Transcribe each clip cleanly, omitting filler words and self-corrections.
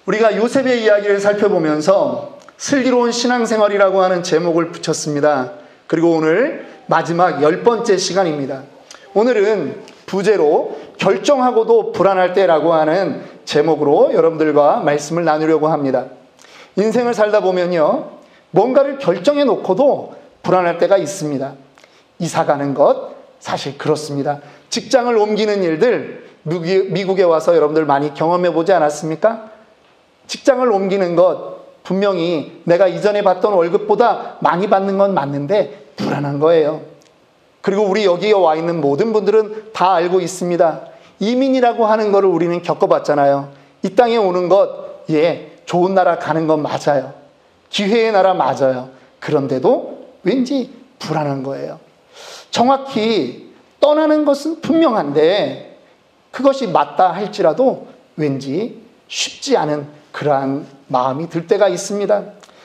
우리가 요셉의 이야기를 살펴보면서 슬기로운 신앙생활이라고 하는 제목을 붙였습니다. 그리고 오늘 마지막 10번째 시간입니다. 오늘은 부제로 결정하고도 불안할 때라고 하는 제목으로 여러분들과 말씀을 나누려고 합니다. 인생을 살다 보면요, 뭔가를 결정해 놓고도 불안할 때가 있습니다. 이사 가는 것 사실 그렇습니다. 직장을 옮기는 일들 미국에 와서 여러분들 많이 경험해 보지 않았습니까? 직장을 옮기는 것 분명히 내가 이전에 받던 월급보다 많이 받는 건 맞는데 불안한 거예요. 그리고 우리 여기에 와 있는 모든 분들은 다 알고 있습니다. 이민이라고 하는 거를 우리는 겪어봤잖아요. 이 땅에 오는 것, 좋은 나라 가는 건 맞아요. 기회의 나라 맞아요. 그런데도 왠지 불안한 거예요. 정확히 떠나는 것은 분명한데 그것이 맞다 할지라도 왠지 쉽지 않은 그러한 마음이 들 때가 있습니다.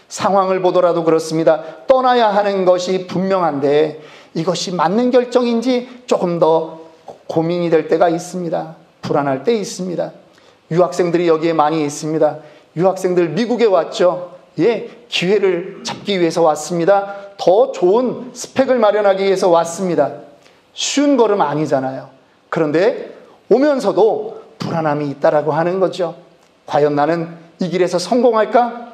상황을 보더라도 그렇습니다. 떠나야 하는 것이 분명한데 이것이 맞는 결정인지 조금 더 고민이 될 때가 있습니다. 불안할 때 있습니다. 유학생들이 여기에 많이 있습니다. 유학생들 미국에 왔죠. 기회를 잡기 위해서 왔습니다. 더 좋은 스펙을 마련하기 위해서 왔습니다. 쉬운 걸음 아니잖아요. 그런데 오면서도 불안함이 있다라고 하는 거죠. 과연 나는 이 길에서 성공할까?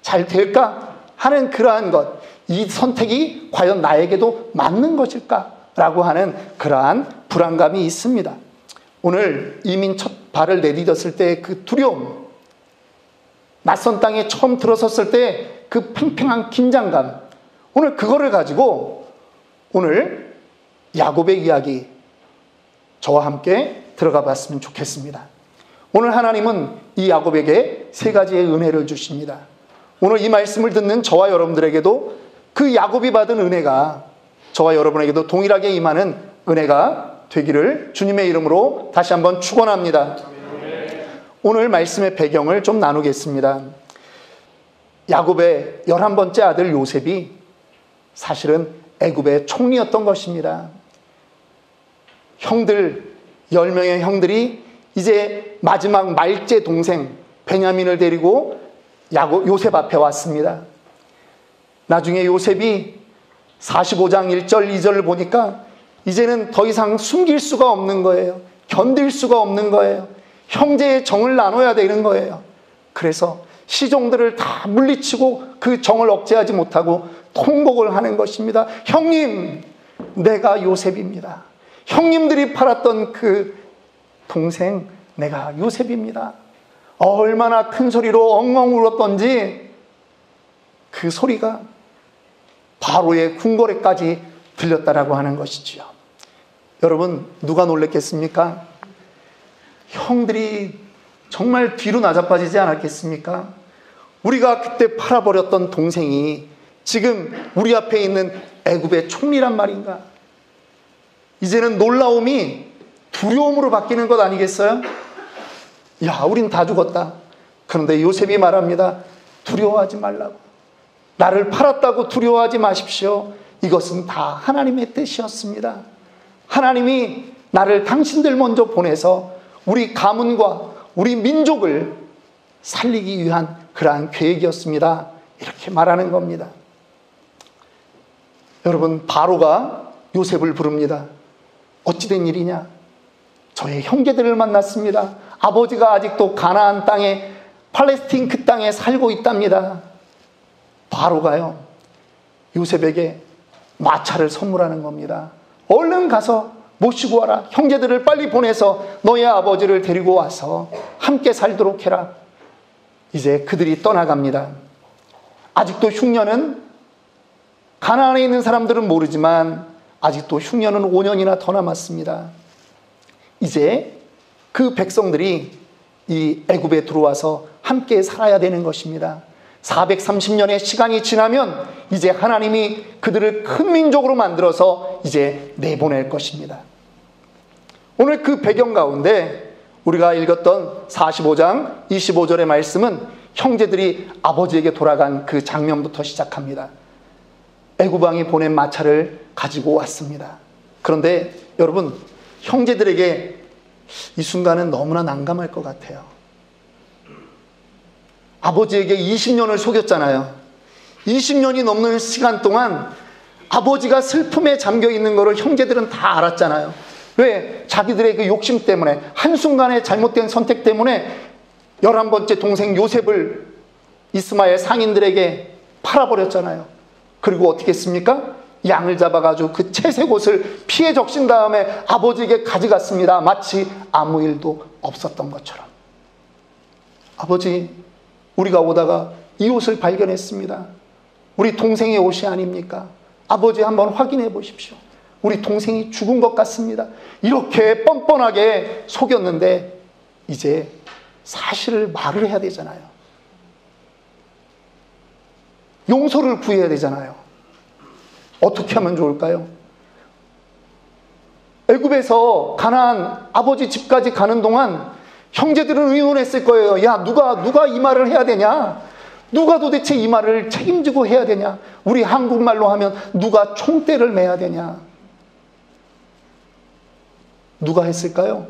잘 될까? 하는 그러한 것, 이 선택이 과연 나에게도 맞는 것일까? 라고 하는 그러한 불안감이 있습니다. 오늘 이민 첫 발을 내디뎠을 때 그 두려움, 낯선 땅에 처음 들어섰을 때 그 팽팽한 긴장감, 오늘 그거를 가지고 오늘 야곱의 이야기 저와 함께 들어가 봤으면 좋겠습니다. 오늘 하나님은 이 야곱에게 3가지의 은혜를 주십니다. 오늘 이 말씀을 듣는 저와 여러분들에게도 그 야곱이 받은 은혜가 저와 여러분에게도 동일하게 임하는 은혜가 되기를 주님의 이름으로 다시 한번 축원합니다. 오늘 말씀의 배경을 좀 나누겠습니다. 야곱의 11번째 아들 요셉이 사실은 애굽의 총리였던 것입니다. 형들 10명의 형들이 이제 마지막 말째 동생 베냐민을 데리고 요셉 앞에 왔습니다. 나중에 요셉이 45장 1절 2절을 보니까 이제는 더 이상 숨길 수가 없는 거예요. 견딜 수가 없는 거예요. 형제의 정을 나눠야 되는 거예요. 그래서 시종들을 다 물리치고 그 정을 억제하지 못하고 통곡을 하는 것입니다. 형님, 내가 요셉입니다. 형님들이 팔았던 그 동생, 내가 요셉입니다. 얼마나 큰 소리로 엉엉 울었던지 그 소리가 바로의 궁궐에까지 들렸다라고 하는 것이지요. 여러분, 누가 놀랬겠습니까? 형들이 정말 뒤로 나자빠지지 않았겠습니까? 우리가 그때 팔아버렸던 동생이 지금 우리 앞에 있는 애굽의 총리란 말인가? 이제는 놀라움이 두려움으로 바뀌는 것 아니겠어요? 야, 우린 다 죽었다. 그런데 요셉이 말합니다. 두려워하지 말라고. 나를 팔았다고 두려워하지 마십시오. 이것은 다 하나님의 뜻이었습니다. 하나님이 나를 당신들 먼저 보내서 우리 가문과 우리 민족을 살리기 위한 그러한 계획이었습니다. 이렇게 말하는 겁니다. 여러분, 바로가 요셉을 부릅니다. 어찌된 일이냐? 저의 형제들을 만났습니다. 아버지가 아직도 가나안 땅에, 팔레스틴 그 땅에 살고 있답니다. 바로가요, 요셉에게 마차를 선물하는 겁니다. 얼른 가서 모시고 와라. 형제들을 빨리 보내서 너의 아버지를 데리고 와서 함께 살도록 해라. 이제 그들이 떠나갑니다. 아직도 흉년은, 가나안에 있는 사람들은 모르지만 아직도 흉년은 5년이나 더 남았습니다. 이제 그 백성들이 이 애굽에 들어와서 함께 살아야 되는 것입니다. 430년의 시간이 지나면 이제 하나님이 그들을 큰 민족으로 만들어서 이제 내보낼 것입니다. 오늘 그 배경 가운데 우리가 읽었던 45장 25절의 말씀은 형제들이 아버지에게 돌아간 그 장면부터 시작합니다. 애굽 왕이 보낸 마차를 가지고 왔습니다. 그런데 여러분, 형제들에게 이 순간은 너무나 난감할 것 같아요. 아버지에게 20년을 속였잖아요. 20년이 넘는 시간 동안 아버지가 슬픔에 잠겨 있는 것을 형제들은 다 알았잖아요. 왜? 자기들의 그 욕심 때문에, 한순간의 잘못된 선택 때문에 11번째 동생 요셉을 이스마엘 상인들에게 팔아버렸잖아요. 그리고 어떻게 했습니까? 양을 잡아가지고 그 채색 옷을 피해 적신 다음에 아버지에게 가져갔습니다. 마치 아무 일도 없었던 것처럼. 아버지, 우리가 오다가 이 옷을 발견했습니다. 우리 동생의 옷이 아닙니까? 아버지 한번 확인해 보십시오. 우리 동생이 죽은 것 같습니다. 이렇게 뻔뻔하게 속였는데 이제 사실을 말을 해야 되잖아요. 용서를 구해야 되잖아요. 어떻게 하면 좋을까요? 애굽에서 가나안 아버지 집까지 가는 동안 형제들은 의논했을 거예요. 야, 누가 이 말을 해야 되냐? 누가 도대체 이 말을 책임지고 해야 되냐? 우리 한국말로 하면 누가 총대를 매야 되냐? 누가 했을까요?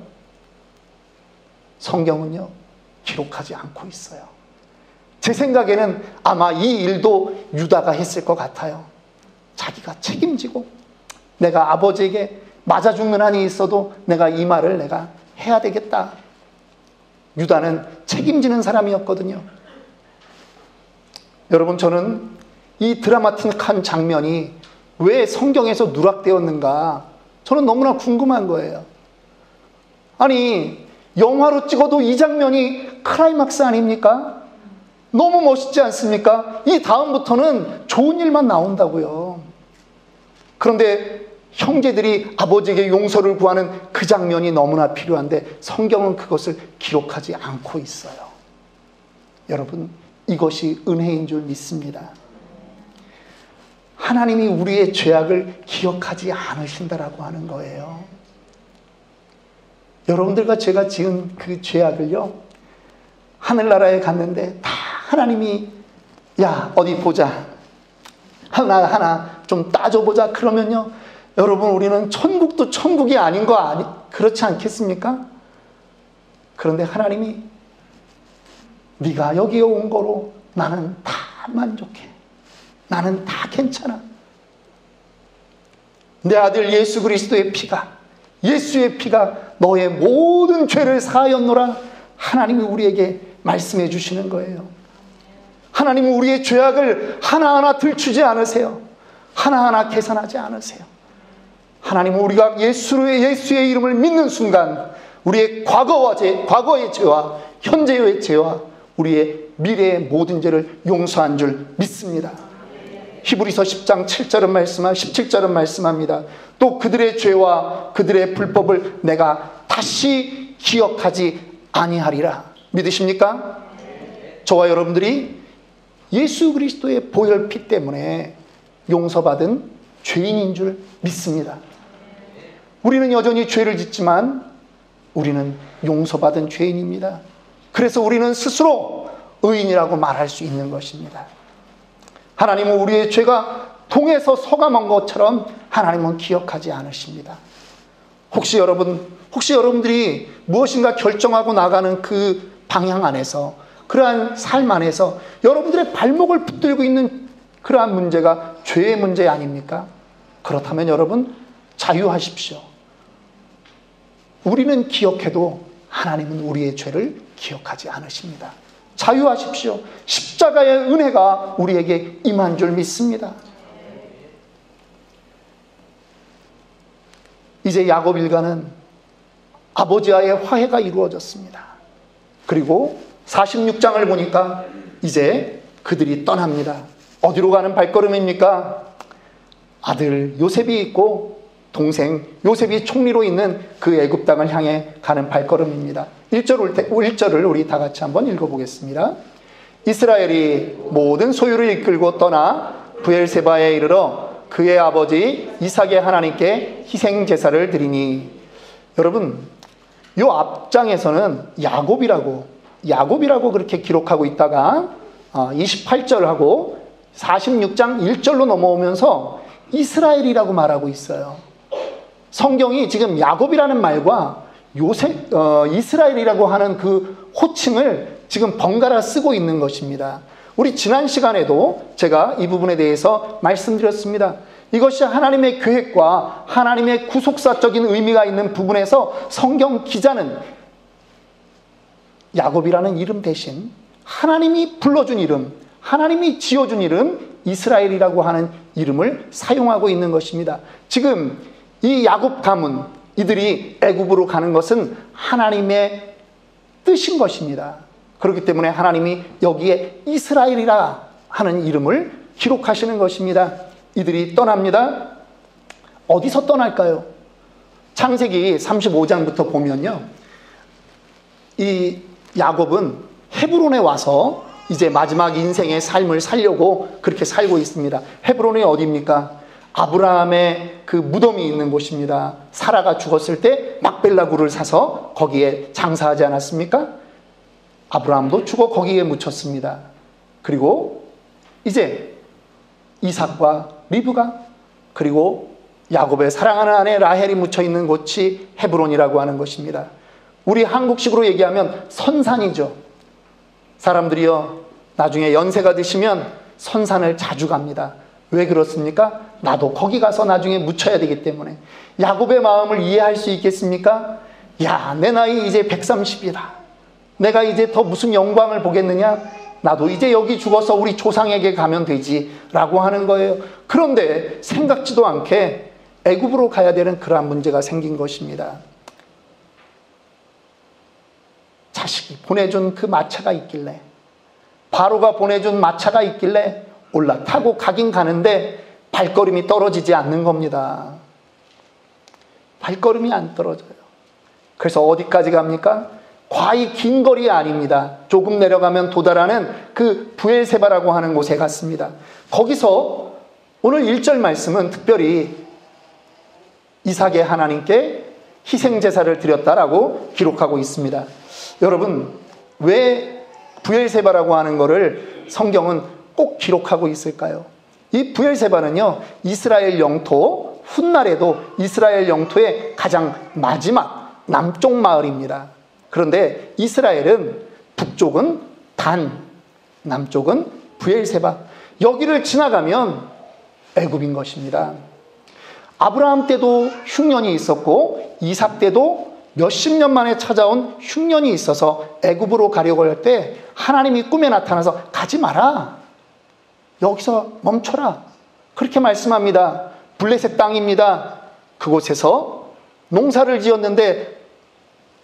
성경은요, 기록하지 않고 있어요. 제 생각에는 아마 이 일도 유다가 했을 것 같아요. 자기가 책임지고 내가 아버지에게 맞아 죽는 한이 있어도 내가 이 말을 내가 해야 되겠다. 유다는 책임지는 사람이었거든요. 여러분, 저는 이 드라마틱한 장면이 왜 성경에서 누락되었는가 저는 너무나 궁금한 거예요. 아니, 영화로 찍어도 이 장면이 클라이막스 아닙니까? 너무 멋있지 않습니까? 이 다음부터는 좋은 일만 나온다고요. 그런데 형제들이 아버지에게 용서를 구하는 그 장면이 너무나 필요한데 성경은 그것을 기록하지 않고 있어요. 여러분, 이것이 은혜인 줄 믿습니다. 하나님이 우리의 죄악을 기억하지 않으신다라고 하는 거예요. 여러분들과 제가 지은 그 죄악을요, 하늘나라에 갔는데 다 하나님이 야, 어디 보자, 하나 좀 따져보자 그러면요, 여러분, 우리는 천국도 천국이 아닌 거 그렇지 않겠습니까? 그런데 하나님이 네가 여기에 온 거로 나는 다 만족해. 나는 다 괜찮아. 내 아들 예수 그리스도의 피가, 예수의 피가 너의 모든 죄를 사하였노라. 하나님이 우리에게 말씀해 주시는 거예요. 하나님은 우리의 죄악을 하나하나 들추지 않으세요. 하나하나 계산하지 않으세요. 하나님은 우리가 예수의 이름을 믿는 순간 우리의 과거의 죄와 현재의 죄와 우리의 미래의 모든 죄를 용서한 줄 믿습니다. 히브리서 10장 17절은 말씀합니다. 또 그들의 죄와 그들의 불법을 내가 다시 기억하지 아니하리라. 믿으십니까? 저와 여러분들이 예수 그리스도의 보혈피 때문에 용서받은 죄인인 줄 믿습니다. 우리는 여전히 죄를 짓지만 우리는 용서받은 죄인입니다. 그래서 우리는 스스로 의인이라고 말할 수 있는 것입니다. 하나님은 우리의 죄가 동에서 서감한 것처럼 하나님은 기억하지 않으십니다. 혹시 여러분들이 무엇인가 결정하고 나가는 그 방향 안에서, 그러한 삶 안에서 여러분들의 발목을 붙들고 있는 그러한 문제가 죄의 문제 아닙니까? 그렇다면 여러분, 자유하십시오. 우리는 기억해도 하나님은 우리의 죄를 기억하지 않으십니다. 자유하십시오. 십자가의 은혜가 우리에게 임한 줄 믿습니다. 이제 야곱 일가는 아버지와의 화해가 이루어졌습니다. 그리고 46장을 보니까 이제 그들이 떠납니다. 어디로 가는 발걸음입니까? 아들 요셉이 있고 동생 요셉이 총리로 있는 그 애굽 땅을 향해 가는 발걸음입니다. 1절을 우리 다 같이 한번 읽어보겠습니다. 이스라엘이 모든 소유를 이끌고 떠나 브엘세바에 이르러 그의 아버지 이삭의 하나님께 희생 제사를 드리니. 여러분, 요 앞장에서는 야곱이라고 그렇게 기록하고 있다가 28절하고 46장 1절로 넘어오면서 이스라엘이라고 말하고 있어요. 성경이 지금 야곱이라는 말과 이스라엘이라고 하는 그 호칭을 지금 번갈아 쓰고 있는 것입니다. 우리 지난 시간에도 제가 이 부분에 대해서 말씀드렸습니다. 이것이 하나님의 계획과 하나님의 구속사적인 의미가 있는 부분에서 성경 기자는 야곱이라는 이름 대신 하나님이 불러준 이름, 하나님이 지어준 이름 이스라엘이라고 하는 이름을 사용하고 있는 것입니다. 지금 이 야곱 가문, 이들이 애굽으로 가는 것은 하나님의 뜻인 것입니다. 그렇기 때문에 하나님이 여기에 이스라엘이라 하는 이름을 기록하시는 것입니다. 이들이 떠납니다. 어디서 떠날까요? 창세기 35장부터 보면요, 이 야곱은 헤브론에 와서 이제 마지막 인생의 삶을 살려고 그렇게 살고 있습니다. 헤브론이 어디입니까? 아브라함의 그 무덤이 있는 곳입니다. 사라가 죽었을 때 막벨라 굴을 사서 거기에 장사하지 않았습니까? 아브라함도 죽어 거기에 묻혔습니다. 그리고 이제 이삭과 리브가, 그리고 야곱의 사랑하는 아내 라헬이 묻혀 있는 곳이 헤브론이라고 하는 것입니다. 우리 한국식으로 얘기하면 선산이죠. 사람들이요, 나중에 연세가 드시면 선산을 자주 갑니다. 왜 그렇습니까? 나도 거기 가서 나중에 묻혀야 되기 때문에. 야곱의 마음을 이해할 수 있겠습니까? 야, 내 나이 이제 130이다. 내가 이제 더 무슨 영광을 보겠느냐? 나도 이제 여기 죽어서 우리 조상에게 가면 되지 라고 하는 거예요. 그런데 생각지도 않게 애굽으로 가야 되는 그러한 문제가 생긴 것입니다. 자식이 보내준 그 마차가 있길래, 바로가 보내준 마차가 있길래 올라타고 가긴 가는데 발걸음이 떨어지지 않는 겁니다. 발걸음이 안 떨어져요. 그래서 어디까지 갑니까? 과히 긴 거리 아닙니다. 조금 내려가면 도달하는 그 부엘세바라고 하는 곳에 갔습니다. 거기서 오늘 1절 말씀은 특별히 이삭의 하나님께 희생제사를 드렸다라고 기록하고 있습니다. 여러분, 왜 부엘세바라고 하는 것을 성경은 꼭 기록하고 있을까요? 이 부엘세바는요, 이스라엘 영토, 훗날에도 이스라엘 영토의 가장 마지막 남쪽 마을입니다. 그런데 이스라엘은 북쪽은 단, 남쪽은 부엘세바, 여기를 지나가면 애굽인 것입니다. 아브라함 때도 흉년이 있었고 이삭 때도 몇십 년 만에 찾아온 흉년이 있어서 애굽으로 가려고 할 때 하나님이 꿈에 나타나서 가지 마라, 여기서 멈춰라, 그렇게 말씀합니다. 블레셋 땅입니다. 그곳에서 농사를 지었는데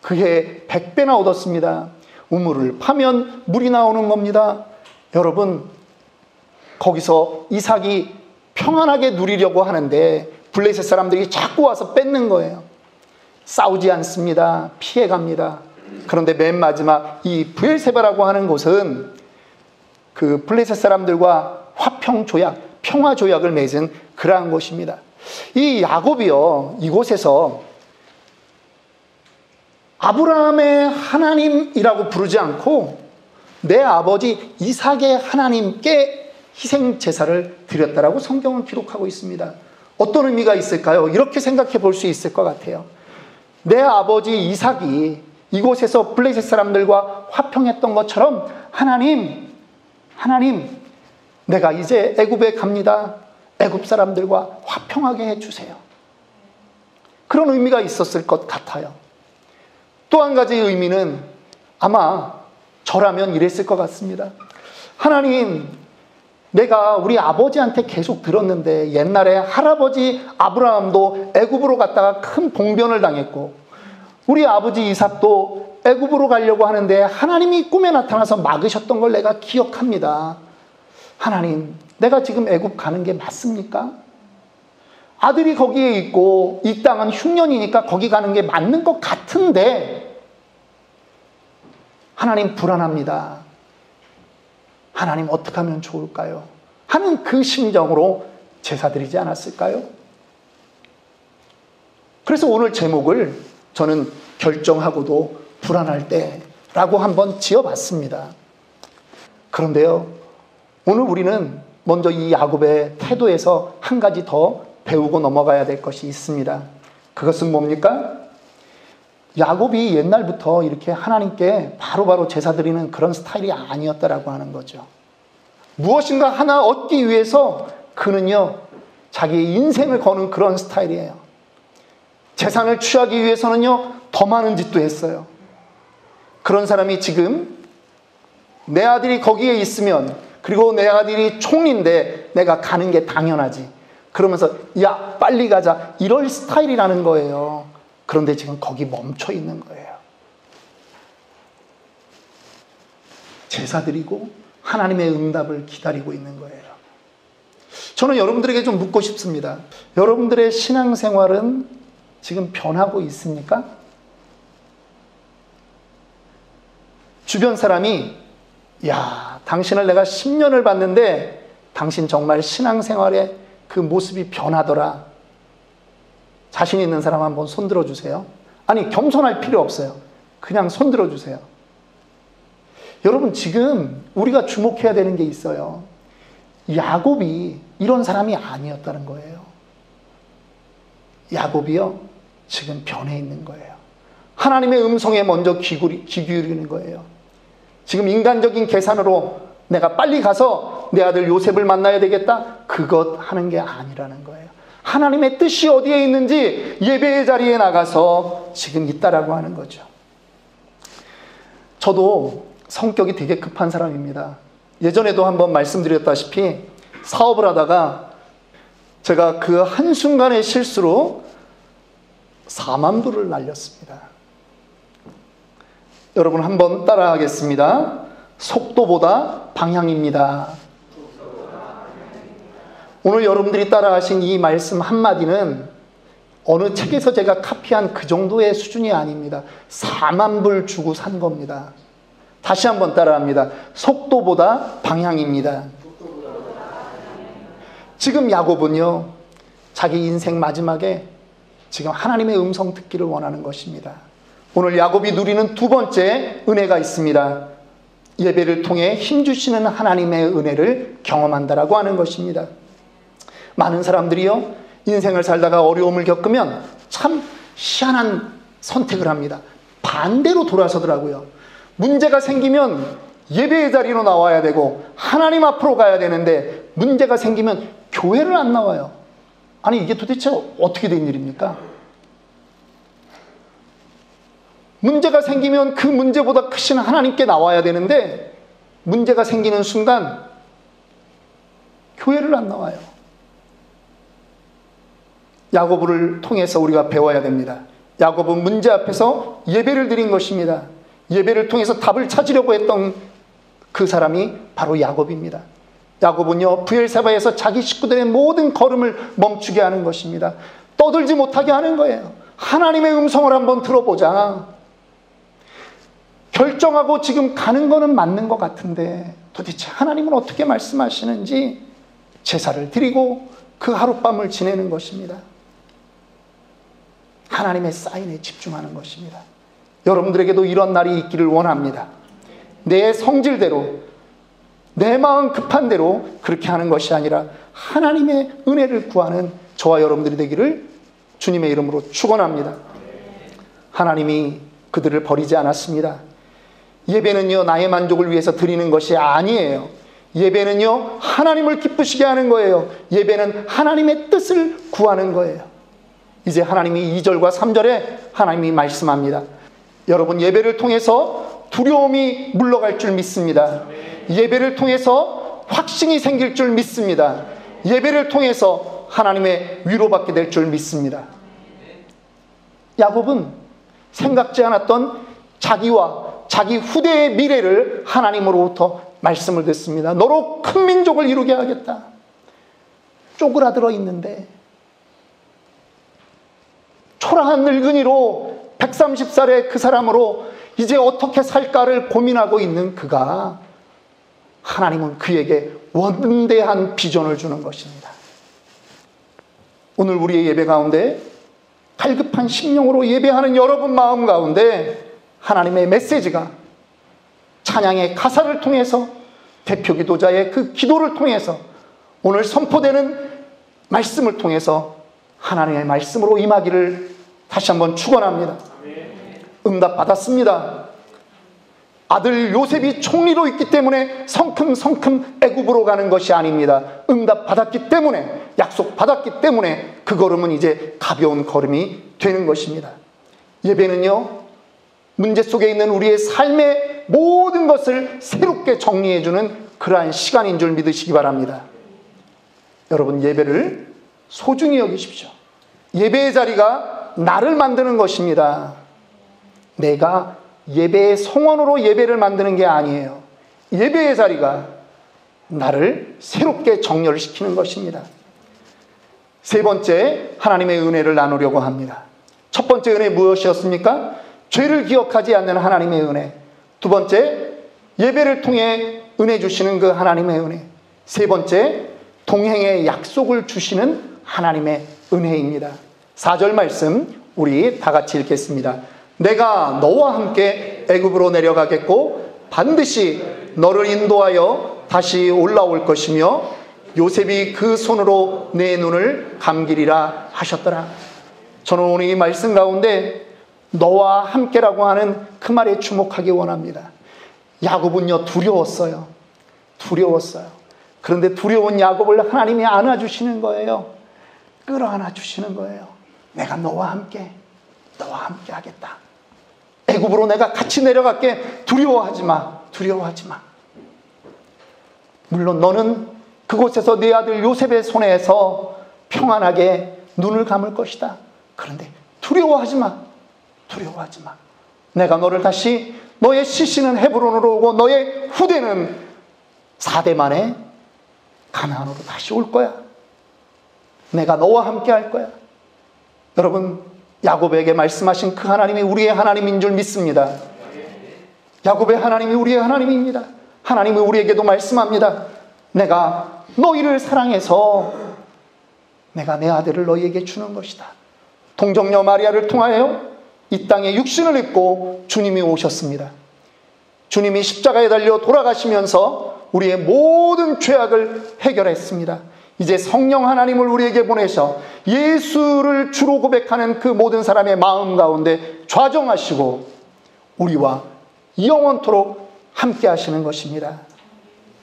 그해 100배나 얻었습니다. 우물을 파면 물이 나오는 겁니다. 여러분, 거기서 이삭이 평안하게 누리려고 하는데 블레셋 사람들이 자꾸 와서 뺏는 거예요. 싸우지 않습니다. 피해갑니다. 그런데 맨 마지막 이 부엘세바라고 하는 곳은 그 블레셋 사람들과 화평조약, 평화조약을 맺은 그러한 곳입니다. 이 야곱이요, 이곳에서 아브라함의 하나님이라고 부르지 않고 내 아버지 이삭의 하나님께 희생제사를 드렸다라고 성경은 기록하고 있습니다. 어떤 의미가 있을까요? 이렇게 생각해 볼 수 있을 것 같아요. 내 아버지 이삭이 이곳에서 블레셋 사람들과 화평했던 것처럼 하나님, 내가 이제 애굽에 갑니다. 애굽 사람들과 화평하게 해주세요. 그런 의미가 있었을 것 같아요. 또 한 가지 의미는 아마 저라면 이랬을 것 같습니다. 하나님, 내가 우리 아버지한테 계속 들었는데 옛날에 할아버지 아브라함도 애굽으로 갔다가 큰 봉변을 당했고 우리 아버지 이삭도 애굽으로 가려고 하는데 하나님이 꿈에 나타나서 막으셨던 걸 내가 기억합니다. 하나님, 내가 지금 애굽 가는 게 맞습니까? 아들이 거기에 있고 이 땅은 흉년이니까 거기 가는 게 맞는 것 같은데 하나님, 불안합니다. 하나님, 어떻게 하면 좋을까요? 하는 그 심정으로 제사 드리지 않았을까요? 그래서 오늘 제목을 저는 결정하고도 불안할 때라고 한번 지어봤습니다. 그런데요, 오늘 우리는 먼저 이 야곱의 태도에서 한 가지 더 배우고 넘어가야 될 것이 있습니다. 그것은 뭡니까? 야곱이 옛날부터 이렇게 하나님께 바로바로 제사 드리는 그런 스타일이 아니었다라고 하는 거죠. 무엇인가 하나 얻기 위해서 그는요, 자기의 인생을 거는 그런 스타일이에요. 재산을 취하기 위해서는요, 더 많은 짓도 했어요. 그런 사람이 지금 내 아들이 거기에 있으면, 그리고 내 아들이 총리인데 내가 가는 게 당연하지, 그러면서 야 빨리 가자, 이럴 스타일이라는 거예요. 그런데 지금 거기 멈춰 있는 거예요. 제사 드리고 하나님의 응답을 기다리고 있는 거예요. 저는 여러분들에게 좀 묻고 싶습니다. 여러분들의 신앙생활은 지금 변하고 있습니까? 주변 사람이 야, 당신을 내가 10년을 봤는데 당신 정말 신앙생활의 그 모습이 변하더라. 자신 있는 사람 한번 손 들어주세요. 아니, 겸손할 필요 없어요. 그냥 손 들어주세요. 여러분, 지금 우리가 주목해야 되는 게 있어요. 야곱이 이런 사람이 아니었다는 거예요. 야곱이요, 지금 변해 있는 거예요. 하나님의 음성에 먼저 귀 기울이는 거예요. 지금 인간적인 계산으로 내가 빨리 가서 내 아들 요셉을 만나야 되겠다, 그것 하는 게 아니라는 거예요. 하나님의 뜻이 어디에 있는지 예배의 자리에 나가서 지금 있다라고 하는 거죠. 저도 성격이 되게 급한 사람입니다. 예전에도 한번 말씀드렸다시피 사업을 하다가 제가 그 한순간의 실수로 4만 불을 날렸습니다. 여러분 한번 따라 하겠습니다. 속도보다 방향입니다. 오늘 여러분들이 따라 하신 이 말씀 한마디는 어느 책에서 제가 카피한 그 정도의 수준이 아닙니다. 4만 불 주고 산 겁니다. 다시 한번 따라합니다. 속도보다 방향입니다. 지금 야곱은요, 자기 인생 마지막에 지금 하나님의 음성 듣기를 원하는 것입니다. 오늘 야곱이 누리는 두 번째 은혜가 있습니다. 예배를 통해 힘주시는 하나님의 은혜를 경험한다라고 하는 것입니다. 많은 사람들이요, 인생을 살다가 어려움을 겪으면 참 희한한 선택을 합니다. 반대로 돌아서더라고요. 문제가 생기면 예배의 자리로 나와야 되고 하나님 앞으로 가야 되는데 문제가 생기면 교회를 안 나와요. 아니, 이게 도대체 어떻게 된 일입니까? 문제가 생기면 그 문제보다 크신 하나님께 나와야 되는데 문제가 생기는 순간 교회를 안 나와요. 야곱을 통해서 우리가 배워야 됩니다. 야곱은 문제 앞에서 예배를 드린 것입니다. 예배를 통해서 답을 찾으려고 했던 그 사람이 바로 야곱입니다. 야곱은요, 브엘세바에서 자기 식구들의 모든 걸음을 멈추게 하는 것입니다. 떠들지 못하게 하는 거예요. 하나님의 음성을 한번 들어보자. 결정하고 지금 가는 거는 맞는 것 같은데 도대체 하나님은 어떻게 말씀하시는지 제사를 드리고 그 하룻밤을 지내는 것입니다. 하나님의 사인에 집중하는 것입니다. 여러분들에게도 이런 날이 있기를 원합니다. 내 성질대로, 내 마음 급한 대로 그렇게 하는 것이 아니라 하나님의 은혜를 구하는 저와 여러분들이 되기를 주님의 이름으로 축원합니다. 하나님이 그들을 버리지 않았습니다. 예배는요, 나의 만족을 위해서 드리는 것이 아니에요. 예배는요, 하나님을 기쁘시게 하는 거예요. 예배는 하나님의 뜻을 구하는 거예요. 이제 하나님이 2절과 3절에 하나님이 말씀합니다. 여러분, 예배를 통해서 두려움이 물러갈 줄 믿습니다. 예배를 통해서 확신이 생길 줄 믿습니다. 예배를 통해서 하나님의 위로받게 될 줄 믿습니다. 야곱은 생각지 않았던 자기와 자기 후대의 미래를 하나님으로부터 말씀을 듣습니다. 너로 큰 민족을 이루게 하겠다. 쪼그라들어 있는데 초라한 늙은이로 130살의 그 사람으로 이제 어떻게 살까를 고민하고 있는 그가, 하나님은 그에게 원대한 비전을 주는 것입니다. 오늘 우리의 예배 가운데 갈급한 심령으로 예배하는 여러분 마음 가운데 하나님의 메시지가 찬양의 가사를 통해서, 대표 기도자의 그 기도를 통해서, 오늘 선포되는 말씀을 통해서 하나님의 말씀으로 임하기를 다시 한번 축원합니다. 응답받았습니다. 아들 요셉이 총리로 있기 때문에 성큼성큼 애굽으로 가는 것이 아닙니다. 응답받았기 때문에, 약속받았기 때문에 그 걸음은 이제 가벼운 걸음이 되는 것입니다. 예배는요, 문제 속에 있는 우리의 삶의 모든 것을 새롭게 정리해주는 그러한 시간인 줄 믿으시기 바랍니다. 여러분, 예배를 소중히 여기십시오. 예배의 자리가 나를 만드는 것입니다. 내가 예배의 성원으로 예배를 만드는 게 아니에요. 예배의 자리가 나를 새롭게 정렬시키는 것입니다. 세 번째, 하나님의 은혜를 나누려고 합니다. 첫 번째 은혜 무엇이었습니까? 죄를 기억하지 않는 하나님의 은혜. 두 번째, 예배를 통해 은혜 주시는 그 하나님의 은혜. 세 번째, 동행의 약속을 주시는 하나님의 은혜입니다. 4절 말씀 우리 다 같이 읽겠습니다. 내가 너와 함께 애굽으로 내려가겠고 반드시 너를 인도하여 다시 올라올 것이며 요셉이 그 손으로 내 눈을 감기리라 하셨더라. 저는 오늘 이 말씀 가운데 너와 함께라고 하는 그 말에 주목하기 원합니다. 야곱은요, 두려웠어요. 그런데 두려운 야곱을 하나님이 안아주시는 거예요. 끌어안아 주시는 거예요. 내가 너와 함께 하겠다. 애굽으로 내가 같이 내려갈게. 두려워하지 마. 물론 너는 그곳에서 네 아들 요셉의 손에서 평안하게 눈을 감을 것이다. 그런데 두려워하지 마. 내가 너를 다시, 너의 시신은 헤브론으로 오고 너의 후대는 4대 만에 가나안으로 다시 올 거야. 내가 너와 함께 할 거야. 여러분, 야곱에게 말씀하신 그 하나님이 우리의 하나님인 줄 믿습니다. 야곱의 하나님이 우리의 하나님입니다. 하나님이 우리에게도 말씀합니다. 내가 너희를 사랑해서 내가 내 아들을 너희에게 주는 것이다. 동정녀 마리아를 통하여 이 땅에 육신을 입고 주님이 오셨습니다. 주님이 십자가에 달려 돌아가시면서 우리의 모든 죄악을 해결했습니다. 이제 성령 하나님을 우리에게 보내셔 예수를 주로 고백하는 그 모든 사람의 마음 가운데 좌정하시고 우리와 영원토록 함께 하시는 것입니다.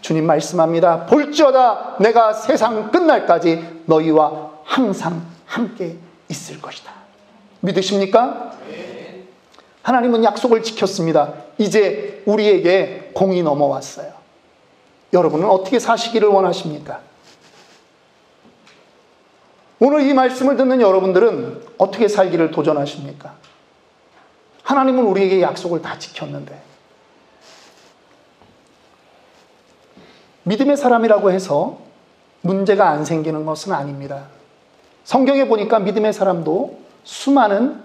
주님 말씀합니다. 볼지어다 내가 세상 끝날까지 너희와 항상 함께 있을 것이다. 믿으십니까? 하나님은 약속을 지켰습니다. 이제 우리에게 공이 넘어왔어요. 여러분은 어떻게 사시기를 원하십니까? 오늘 이 말씀을 듣는 여러분들은 어떻게 살기를 도전하십니까? 하나님은 우리에게 약속을 다 지켰는데, 믿음의 사람이라고 해서 문제가 안 생기는 것은 아닙니다. 성경에 보니까 믿음의 사람도 수많은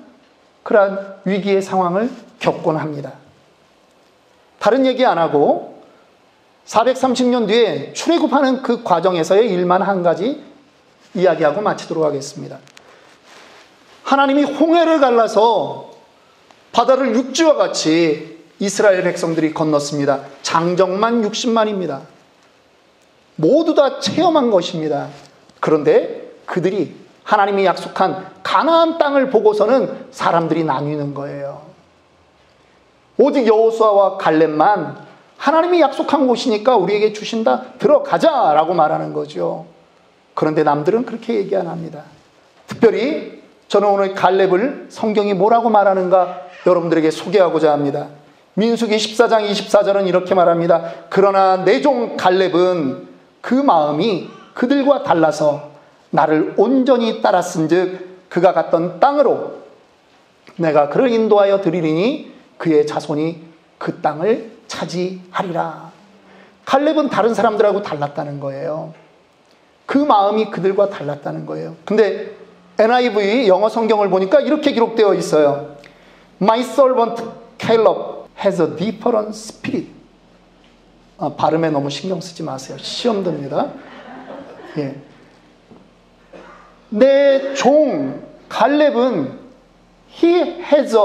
그러한 위기의 상황을 겪곤 합니다. 다른 얘기 안 하고 430년 뒤에 출애굽하는 그 과정에서의 일만 한 가지 이야기하고 마치도록 하겠습니다. 하나님이 홍해를 갈라서 바다를 육지와 같이 이스라엘 백성들이 건넜습니다. 장정만 60만입니다. 모두 다 체험한 것입니다. 그런데 그들이 하나님이 약속한 가나안 땅을 보고서는 사람들이 나뉘는 거예요. 오직 여호수아와 갈렙만 하나님이 약속한 곳이니까 우리에게 주신다, 들어가자라고 말하는 거죠. 그런데 남들은 그렇게 얘기 안 합니다. 특별히 저는 오늘 갈렙을 성경이 뭐라고 말하는가 여러분들에게 소개하고자 합니다. 민수기 14장 24절은 이렇게 말합니다. 그러나 내 종 갈렙은 그 마음이 그들과 달라서 나를 온전히 따랐은즉 그가 갔던 땅으로 내가 그를 인도하여 드리리니 그의 자손이 그 땅을 차지하리라. 갈렙은 다른 사람들하고 달랐다는 거예요. 그 마음이 그들과 달랐다는 거예요. 근데 NIV 영어 성경을 보니까 이렇게 기록되어 있어요. My servant Caleb has a different spirit. 발음에 너무 신경 쓰지 마세요. 시험 듭니다. 예. 내 종 갈렙은 he has a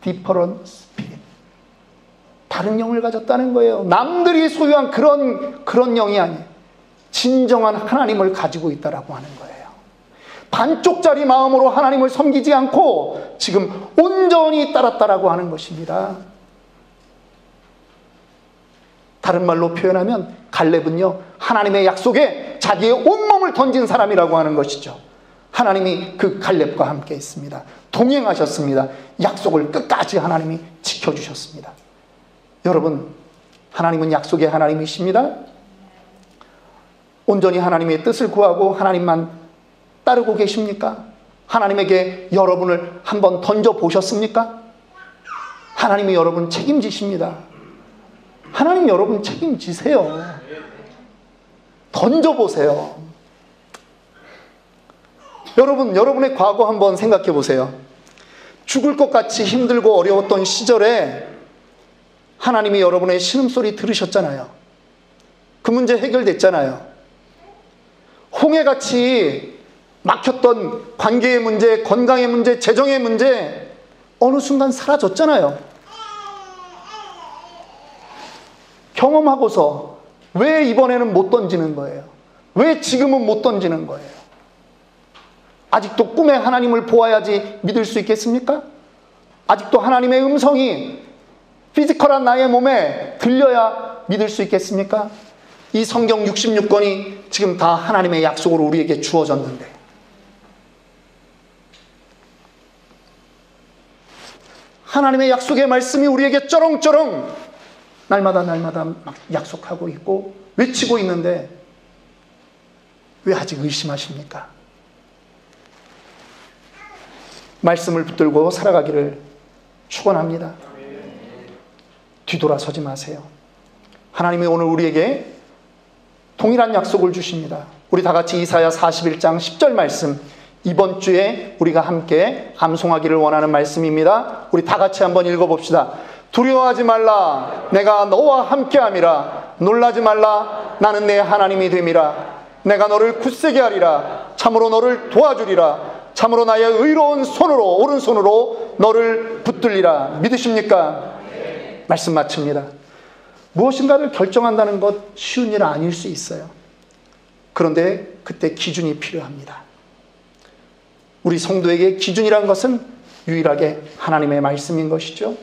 different spirit. 다른 영을 가졌다는 거예요. 남들이 소유한 그런 영이 아니에요. 진정한 하나님을 가지고 있다라고 하는 거예요. 반쪽짜리 마음으로 하나님을 섬기지 않고 지금 온전히 따랐다라고 하는 것입니다. 다른 말로 표현하면 갈렙은요, 하나님의 약속에 자기의 온몸을 던진 사람이라고 하는 것이죠. 하나님이 그 갈렙과 함께 있습니다. 동행하셨습니다. 약속을 끝까지 하나님이 지켜주셨습니다. 여러분, 하나님은 약속의 하나님이십니다. 온전히 하나님의 뜻을 구하고 하나님만 따르고 계십니까? 하나님에게 여러분을 한번 던져보셨습니까? 하나님이 여러분 책임지십니다. 하나님 여러분 책임지세요. 던져보세요. 여러분, 여러분의 과거 한번 생각해 보세요. 죽을 것 같이 힘들고 어려웠던 시절에 하나님이 여러분의 신음소리 들으셨잖아요. 그 문제 해결됐잖아요. 홍해같이 막혔던 관계의 문제, 건강의 문제, 재정의 문제 어느 순간 사라졌잖아요. 경험하고서 왜 이번에는 못 던지는 거예요? 왜 지금은 못 던지는 거예요? 아직도 꿈에 하나님을 보아야지 믿을 수 있겠습니까? 아직도 하나님의 음성이 피지컬한 나의 몸에 들려야 믿을 수 있겠습니까? 이 성경 66권이 지금 다 하나님의 약속으로 우리에게 주어졌는데, 하나님의 약속의 말씀이 우리에게 쩌렁쩌렁 날마다 막 약속하고 있고 외치고 있는데 왜 아직 의심하십니까? 말씀을 붙들고 살아가기를 축원합니다. 뒤돌아서지 마세요. 하나님이 오늘 우리에게 동일한 약속을 주십니다. 우리 다 같이 이사야 41장 10절 말씀, 이번 주에 우리가 함께 암송하기를 원하는 말씀입니다. 우리 다 같이 한번 읽어봅시다. 두려워하지 말라, 내가 너와 함께함이라. 놀라지 말라, 나는 내 하나님이 됨이라. 내가 너를 굳세게 하리라. 참으로 너를 도와주리라. 참으로 나의 의로운 손으로, 오른손으로 너를 붙들리라. 믿으십니까? 네. 말씀 마칩니다. 무엇인가를 결정한다는 것 쉬운 일 아닐 수 있어요. 그런데 그때 기준이 필요합니다. 우리 성도에게 기준이란 것은 유일하게 하나님의 말씀인 것이죠.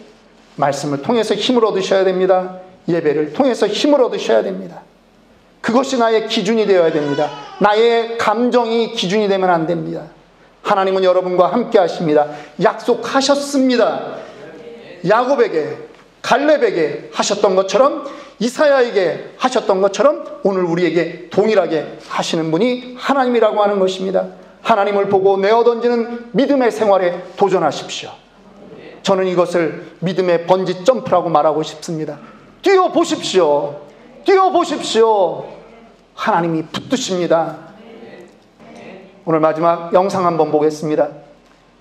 말씀을 통해서 힘을 얻으셔야 됩니다. 예배를 통해서 힘을 얻으셔야 됩니다. 그것이 나의 기준이 되어야 됩니다. 나의 감정이 기준이 되면 안 됩니다. 하나님은 여러분과 함께 하십니다. 약속하셨습니다. 야곱에게, 갈렙에게 하셨던 것처럼, 이사야에게 하셨던 것처럼 오늘 우리에게 동일하게 하시는 분이 하나님이라고 하는 것입니다. 하나님을 보고 내어던지는 믿음의 생활에 도전하십시오. 저는 이것을 믿음의 번지 점프라고 말하고 싶습니다. 뛰어보십시오. 뛰어보십시오. 하나님이 붙드십니다. 오늘 마지막 영상 한번 보겠습니다.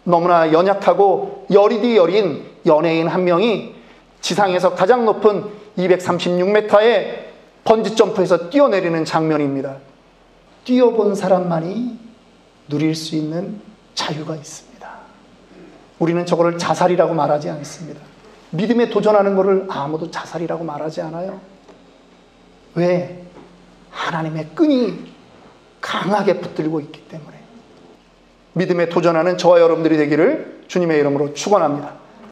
너무나 연약하고 여리디 여린 연예인 한 명이 지상에서 가장 높은 236m의 번지 점프에서 뛰어내리는 장면입니다. 뛰어본 사람만이 누릴 수 있는 자유가 있습니다. 우리는 저거를 자살이라고 말하지 않습니다. 믿음에 도전하는 것을 아무도 자살이라고 말하지 않아요. 왜? 하나님의 끈이 강하게 붙들고 있기 때문에. 믿음에 도전하는 저와 여러분들이 되기를 주님의 이름으로 축원합니다.